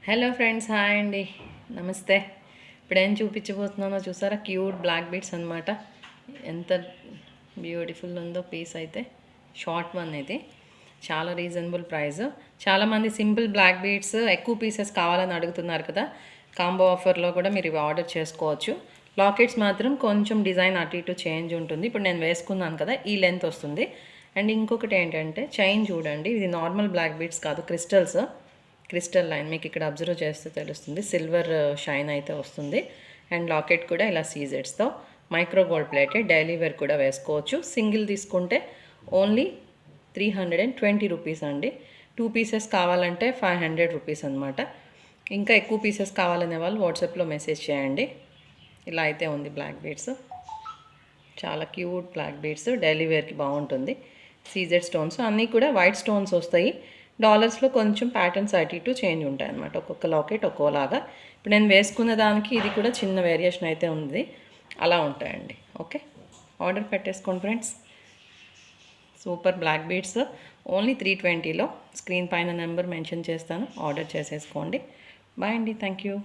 Hello friends, hi అండి, నమస్తే. ఇప్పుడు ఏం చూపించబోతున్నానో చూసారా? క్యూట్ బ్లాక్ బీడ్స్ అనమాట. ఎంత బ్యూటిఫుల్ ఉందో పీస్ అయితే. షార్ట్ వన్ ఇది, చాలా రీజనబుల్ ప్రైస్. చాలామంది సింపుల్ బ్లాక్ బీడ్స్ ఎక్కువ పీసెస్ కావాలని అడుగుతున్నారు కదా. కాంబో ఆఫర్లో కూడా మీరు ఇవి ఆర్డర్ చేసుకోవచ్చు. లాకెట్స్ మాత్రం కొంచెం డిజైన్ అటు ఇటు చేంజ్ ఉంటుంది. ఇప్పుడు నేను వేసుకున్నాను కదా, ఈ లెంత్ వస్తుంది. అండ్ ఇంకొకటి ఏంటంటే చైన్ చూడండి, ఇది నార్మల్ బ్లాక్ బీడ్స్ కాదు, క్రిస్టల్ లైన్ మీకు ఇక్కడ అబ్జర్వ్ చేస్తే తెలుస్తుంది. సిల్వర్ షైన్ అయితే వస్తుంది. అండ్ లాకెట్ కూడా ఇలా సీజెడ్స్తో micro gold plated, daily wear కూడా వేసుకోవచ్చు. సింగిల్ తీసుకుంటే ఓన్లీ 320 రూపీస్ అండి. 2 పీసెస్ కావాలంటే 500 రూపీస్ అనమాట. ఇంకా ఎక్కువ పీసెస్ కావాలనే వాళ్ళు వాట్సాప్లో మెసేజ్ చేయండి. ఇలా అయితే ఉంది బ్లాక్ బీడ్స్, చాలా క్యూట్ బ్లాక్ బీడ్స్, డైలీ వేర్కి బాగుంటుంది. సీజెడ్ స్టోన్స్ అన్నీ కూడా వైట్ స్టోన్స్ వస్తాయి. డాలర్స్లో కొంచెం ప్యాటర్న్స్ అటు ఇటు చేంజ్ ఉంటాయి అన్నమాట, ఒక్కొక్క లాకెట్ ఒక్కోలాగా. ఇప్పుడు నేను వేసుకున్న దానికి ఇది కూడా చిన్న వేరియేషన్ అయితే ఉంది, అలా ఉంటాయండి. ఓకే, ఆర్డర్ పెట్టేసుకోండి friends. Super black beads only 320లో. స్క్రీన్ పైన నెంబర్ మెన్షన్ చేస్తాను, ఆర్డర్ చేసేసుకోండి. బాయ్ అండి, థ్యాంక్ యూ.